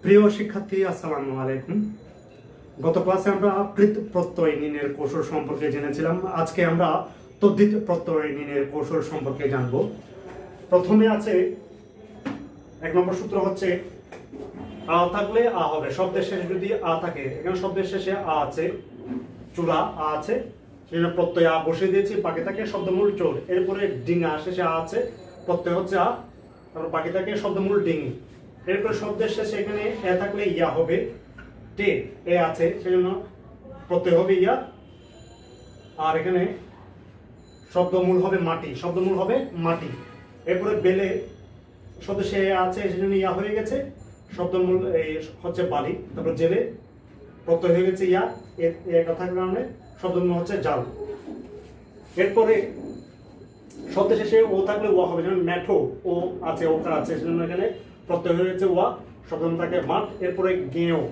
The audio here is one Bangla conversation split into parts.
প্রিয় শিক্ষার্থী, আসসালামু আলাইকুম। গত ক্লাসে আমরা কৃত প্রত্যয় নির্ণয়ের কৌশল সম্পর্কে জেনেছিলাম। আজকে আমরা তদ্ধিত প্রত্যয় নির্ণয়ের কৌশল সম্পর্কে জানব। প্রথমে আছে 1 নম্বর সূত্র হচ্ছে আ থাকলে আ হবে। শব্দের শেষে যদি আ থাকে, এখানে শব্দের শেষে আ আছে, চূড়া আ আছে, সেজন্য প্রত্যয় আ বসিয়ে দিয়েছি, বাকি থাকে শব্দমূল চোর। এরপরে ডিঙা শেষে আ আছে, প্রত্যয় হচ্ছে আ, তারপর বাকি থাকে শব্দমূল ডিঙি। এরপর শব্দের শেষে এখানে এ থাকলে ইয়া হবে, টে এ আছে সেজন্য প্রত্যয় হবে ইয়া, আর এখানে শব্দমূল হবে মাটি, শব্দমূল হবে মাটি। এরপরে বেলে শব্দ সে আছে সেজন্য ইয়া হয়ে গেছে, শব্দমূল এই হচ্ছে বালি। তারপর জেলে প্রত্যয় হয়ে গেছে ইয়া, এর কথার কারণে শব্দমূল হচ্ছে জাল। এরপরে শব্দ শেষে ও থাকলে ওয়া হবে, যেমন মেঠো ও আছে, ওকার আছে সেজন্য এখানে প্রত্যয় হয়ে গেছে ওয়া, শব্দমূল থাকে মাঠ। এরপরে গেঁও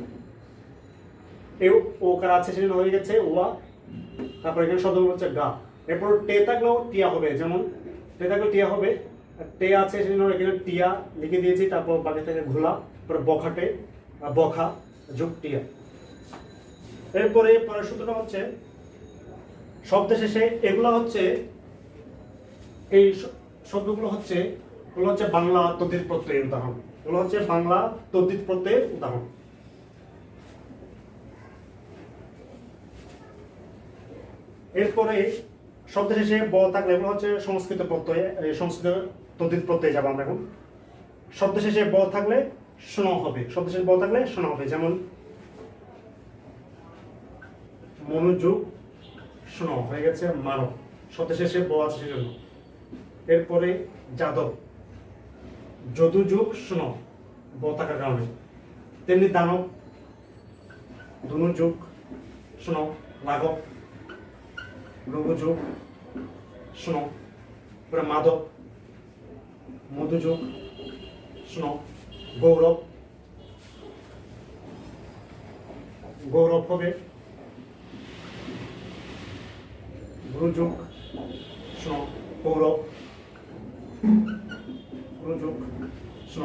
এও ওকার আছে সেজন্য হয়ে গেছে ওয়া, তারপর এখানে শব্দমূল হচ্ছে গা। এরপর টে থাকলেও টিয়া হবে, যেমন টে থাকলে টিয়া হবে, টে আছে সেজন্য এখানে টিয়া লিখে দিয়েছি, তারপর বাকি থেকে ঘোলা, তারপরে বখাটে বখা যোগ টিয়া। এরপরে পরের সূত্রটা হচ্ছে শব্দের শেষে এগুলা হচ্ছে এই শব্দগুলো হচ্ছে বাংলা তদ্ধিত প্রত্যয়ের উদাহরণ। এগুলো হচ্ছে বাংলা তদ্ধিত প্রত্যয়ের উদাহরণ। এরপরে শব্দের শেষে ব থাকলে এগুলো হচ্ছে সংস্কৃত প্রত্যয়, সংস্কৃত তদ্ধিত প্রত্যয় যাব আমরা এখন। শব্দের শেষে ব থাকলে স্ন হবে, শব্দের শেষে ব থাকলে স্ন হবে, যেমন মনোযোগ স্ন হয়ে গেছে মানব, শব্দের শেষে ব আছে সেজন্য। এরপরে যাদব যদুযুগ স্ন ব থাকার কারণে। তেমনি দানব ধনুযুগ স্ন, লাঘব লঘুযুগ স্ন, পরে মাধব মধুযুগ স্ন, গৌরব গৌরব হবে গুরুযুগ স্ন, গৌরব গুরুযুগ স্ন।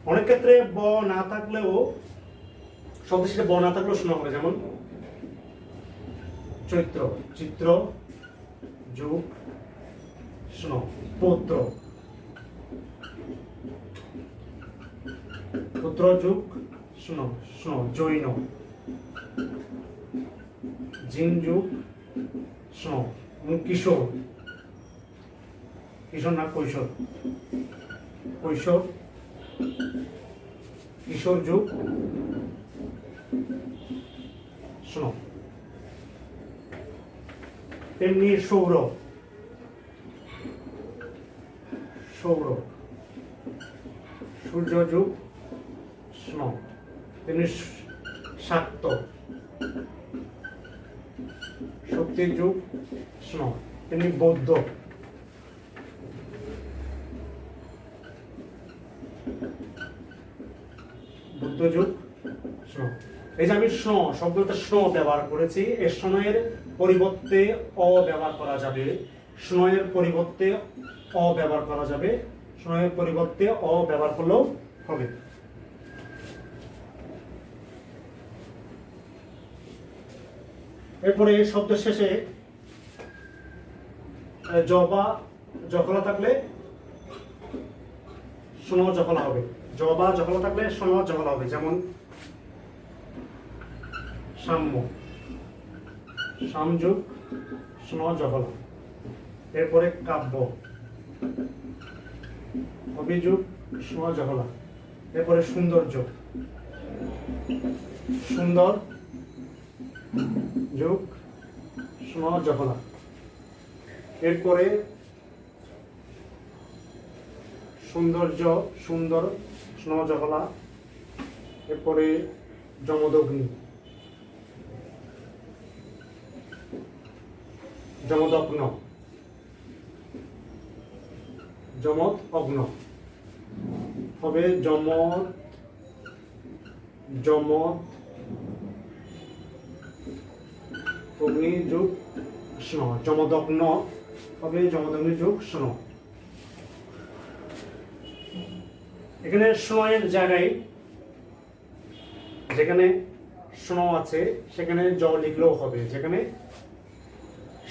অনেক ক্ষেত্রে ব না থাকলেও শব্দের শেষে ব না থাকলেও স্ন হবে, যেমন চৈত্র চিত্র যুগ স্ন, পৌত্র পুত্র যুগ স্ন স্ন, জৈন জিন যুগ স্ন, কিশোর কিশোর না কৈশোর, কৈশোর কিশোর যুগ স্ন। তেমনি সৌর সৌর সূর্য যুগ স্ন। তেমনি শাক্ত শক্তি যুগ স্ন। তেমনি বৌদ্ধ বুদ্ধ যুগ স্ন। এই যে আমি স্ন শব্দটা স্ন ব্যবহার করেছি, এই স্নের পরিবর্তে অ ব্যবহার করা যাবে, স্নয়ের পরিবর্তে অ ব্যবহার করা যাবে, স্নয়ের পরিবর্তে অ ব্যবহার করলেও হবে। এরপরে শব্দের শেষে জবা জখলা থাকলে স্ন জখলা হবে, জবা জখলা থাকলে স্ন জখলা হবে, যেমন সাম্য সামযুগ স্ন জখলা। এরপরে কাব্য অভিযুগ স্ন জখলা। এরপরে সৌন্দর্য সুন্দর যুগ স্ন জখলা। এরপরে সৌন্দর্য সুন্দর স্ন জখলা। এরপরে যমদগ্নি যমদগ্ন যমদ অগ্ন হবে, যমদ যমদ অগ্নি যুগ স্ন, যমদগ্ন হবে যমদগ্নি যুগ স্ন। এখানে স্ন এর জায়গায় যেখানে স্নো আছে সেখানে জ লিখলেও হবে, যেখানে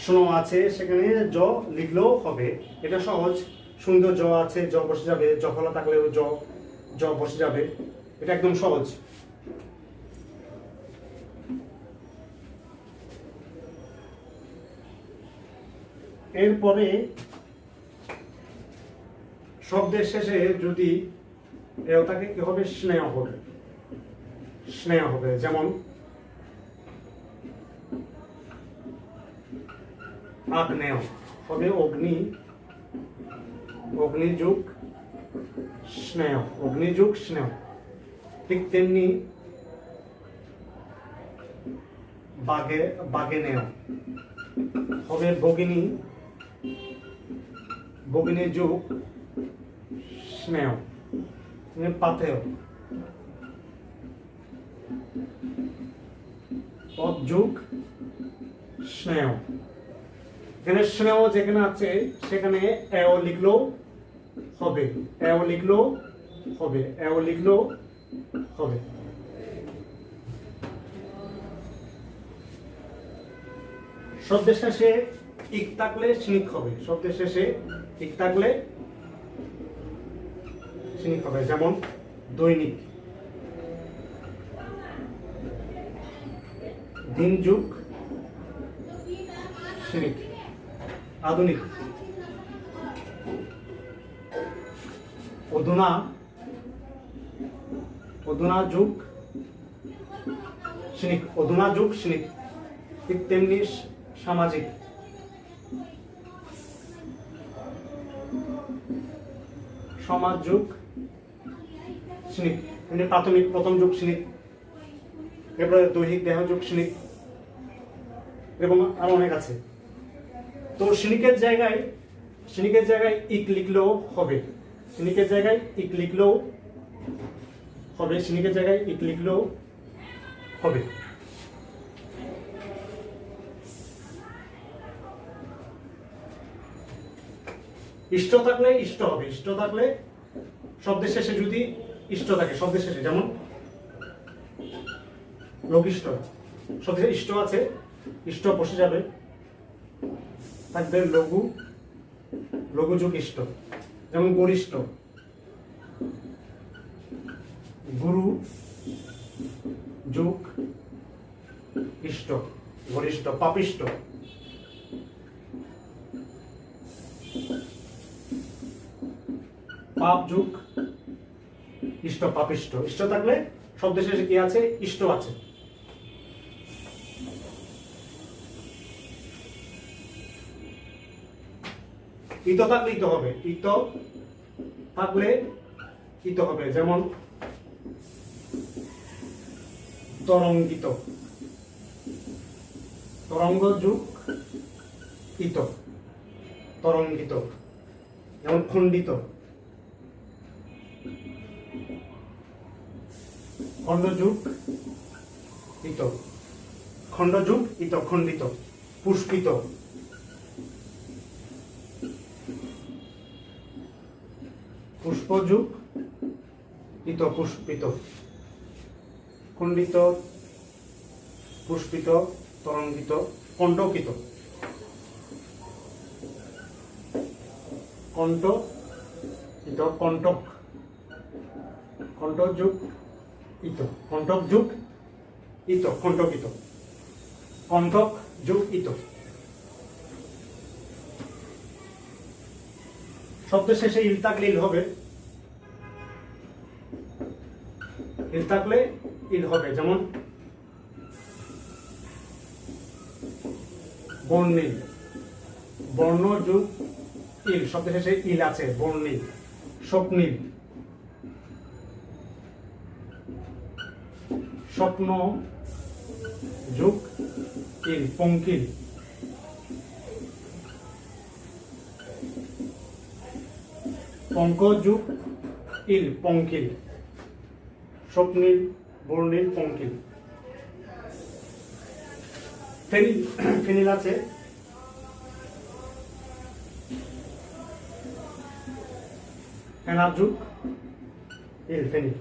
স্নো আছে সেখানে জ লিখলেও হবে। এটা সহজ, সুন্দর জ আছে জ বসে যাবে, জফলা থাকলেও জ জ বসে যাবে, এটা একদম সহজ। এরপরে শব্দের শেষে যদি এও থাকে কি হবে, স্নেহ হবে, স্নেহ হবে। যেমন আগ্নেয় হবে অগ্নি, অগ্নিযুগ স্নেহ, অগ্নিযুগ স্নেহ। ঠিক তেমনি বাগেনেয় হবে ভগিনী, ভগিনী যুগ স্নেহ, পাথেয় যুগ স্নেহ। এখানে স্নেহ যেখানে আছে সেখানে এও লিখলেও হবে, এও লিখলেও হবে, এও লিখলেও হবে। শব্দের শেষে ইক থাকলে স্নিক হবে, শব্দের শেষে ইক থাকলে স্নিক হবে। যেমন দৈনিক, দিন যুগ স্নিক। আধুনিক, অধুনা, অধুনা যুগ স্নিক, অধুনা যুগ স্নিক। ঠিক তেমনি সামাজিক, সমাজ যুগ স্নিক, মানে প্রাথমিক প্রথম যুগ স্নিক। এরপরে দৈহিক দেহ যুগ স্নিক, এরকম আরো অনেক আছে। তো স্নিকের জায়গায় ইক লিখলেও হবে, স্নিকের জায়গায় ইক লিখলেও হবে, স্নিকের জায়গায় ইক লিখলেও হবে। ইষ্ট থাকলে ইষ্ট হবে, ইষ্ট থাকলে শব্দের শেষে যদি ইষ্ট থাকে, শব্দের শেষে যেমন লঘিষ্ঠ, শব্দের ইষ্ট আছে ইষ্ট বসে যাবে, থাকবে লঘু, লঘু যুগ ইষ্ট। যেমন গরিষ্ঠ, গুরু যুগ ইষ্ট, গরিষ্ঠ। পাপিষ্ঠ, পাপ যুগ ইষ্ট, পাপিষ্ঠ। ইষ্ট থাকলে শব্দের শেষে কি আছে, ইষ্ট আছে। ইত থাকলে ইত হবে, ইত থাকলে ইত হবে। যেমন তরঙ্গিত, তরঙ্গ যুগ ইত, তরঙ্গিত। যেমন খণ্ডিত, খণ্ড যুগ ইত, খণ্ড যুগ ইত, খণ্ডিত। পুষ্পিত, পুষ্প যুগ ইত, পুষ্পিত। খণ্ডিত, পুষ্পিত, তরঙ্গিত। কণ্টকিত, কণ্ট ইত, কণ্টক। কণ্ঠ যুগ ইত, কণ্টক যুগ ইত, কণ্টকিত। কণ্ঠক যুগ ইত। শব্দের শেষে ইল থাকলে ইল হবে, ইল থাকলে ইল হবে। যেমন বর্ণিল, বর্ণ যুগ ইল, শব্দের শেষে ইল আছে, বর্ণিল। স্বপ্নিল, স্বপ্ন যুগ ইল, পঙ্কিল। পঙ্ক যুগ ইল, পঙ্কিল। স্বপ্নিল, বর্ণিল, পঙ্কিল। ফেনিল, ফেনিল আছে, ফেনার যুগ ইল, ফেনিল।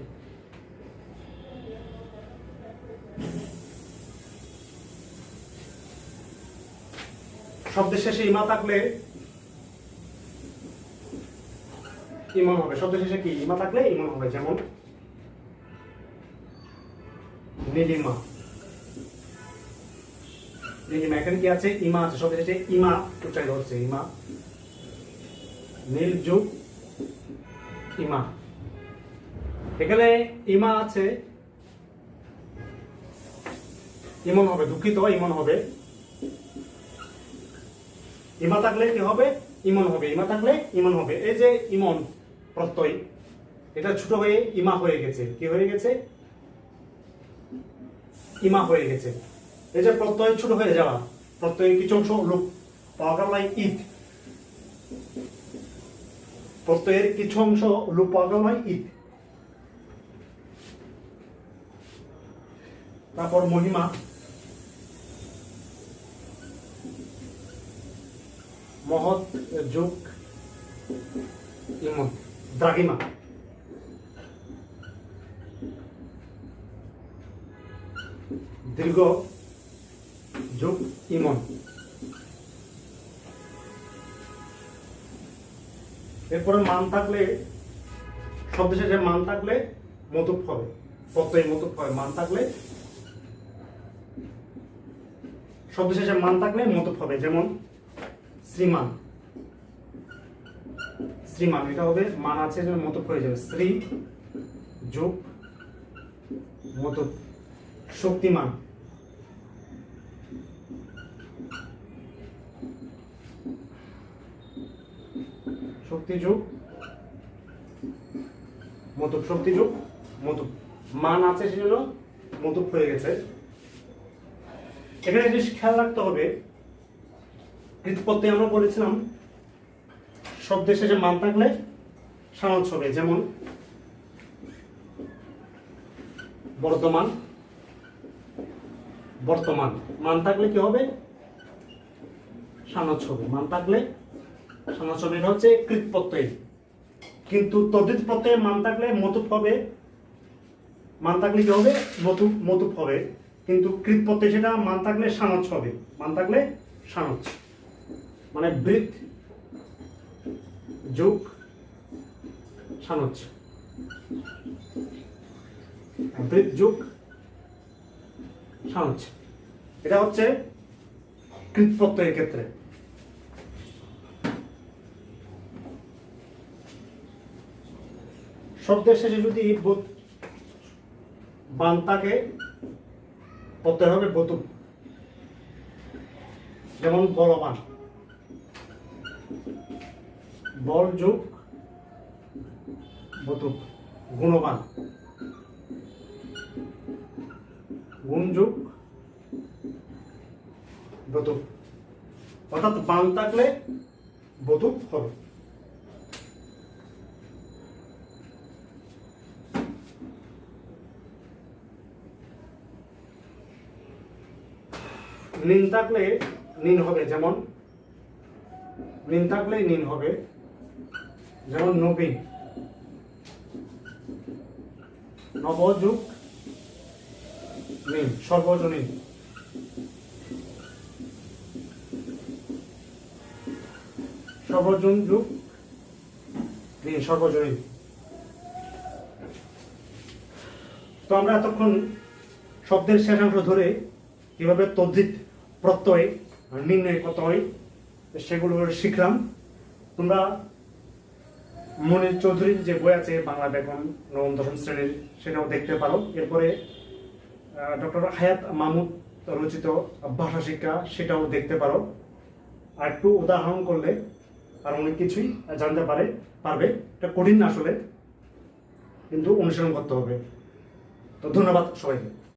শব্দের শেষে ইমা থাকলে ইমন হবে। শব্দের শেষে কি ইমা থাকলে ইমন হবে, যেমন নীলিমা। নীলিমা, এখানে কি আছে? ইমা আছে, শব্দের শেষে ইমা উচ্চারিত হচ্ছে, ইমা। নীল যোগ ইমা, এখানে ইমা আছে, ইমন হবে, দুঃখিত, ইমন হবে। ইমা থাকলে কি হবে? ইমন হবে। ইমা থাকলে ইমন হবে। এই যে ইমন প্রত্যয়, এটা ছোট হয়ে ইমা হয়ে গেছে। কি হয়ে গেছে? ইমা হয়ে গেছে। এই যে প্রত্যয় ছোট হয়ে যাওয়া, প্রত্যয়ের কিছু অংশ লোপ পাওয়া গেল, ঈদ। প্রত্যয়ের কিছু অংশ লোপ পাওয়া গেল, ঈদ। তারপর মহিমা, মহৎ যোগ ইমন। দ্রাঘিমা, দীর্ঘ যোগ ইমন। এরপরে মান থাকলে, শব্দ শেষে মান থাকলে মতুপ হবে, প্রত্যয় মতুপ হবে। মান থাকলে, শব্দ শেষে মান থাকলে মতুপ হবে, যেমন শ্রীমান। শ্রীমান, এটা হবে মান আছে যেন মতুপ হয়ে যাবে, শ্রী যোগ মতুপ। শক্তিমান, শক্তি যোগ মতুপ, শক্তি যোগ মতুপ। মান আছে সেজন্য মতুপ হয়ে গেছে। এখানে জিনিস খেয়াল রাখতে হবে, প্রত্যয় আমরা বলেছিলাম শব্দের শেষে মান থাকলে সামাজ হবে, যেমন বর্তমান। বর্তমান, মান থাকলে কি হবে? সামাজ হবে। মান থাকলে সামাজ হবে, এটা হচ্ছে কৃত প্রত্যয়। কিন্তু তদ্ধিত প্রত্যয়ে মান থাকলে মতুপ হবে। মান থাকলে কি হবে? মতুপ হবে। কিন্তু কৃত প্রত্যয় সেটা মান থাকলে সামাজ হবে। মান থাকলে সামাজ, মানে বৃত যোগ সানচ। বৃত যোগ সানচ, এটা হচ্ছে কৃত প্রত্যয়ের ক্ষেত্রে। শব্দের শেষে যদি বান থাকে, প্রত্যয় হবে বতুপ, যেমন বলবান। বল যোগ বতুপ। গুণবান, গুণ যোগ বতুপ। অর্থাৎ বান থাকলে বতুপ হবে। নিন থাকলে নিন হবে, যেমন নিন থাকলে নিন হবে, যেমন নবীন। নবযুগ নিন, সর্বজনীন। সর্বজন যুগ নিন, সর্বজনীন। তো আমরা এতক্ষণ শব্দের শেষাংশ ধরে কিভাবে তদ্ধিত প্রত্যয় নির্ণয় করতে হয় সেগুলো শিখলাম। তোমরা মনির চৌধুরীর যে বই আছে বাংলা ব্যাকরণ নবম দশম শ্রেণীর, সেটাও দেখতে পারো। এরপরে ডক্টর হায়াত মাহমুদ রচিত ভাষা শিক্ষা, সেটাও দেখতে পারো। আর একটু উদাহরণ করলে আর অনেক কিছুই জানতে পারবে। এটা কঠিন না আসলে, কিন্তু অনুশীলন করতে হবে। তো ধন্যবাদ সবাইকে।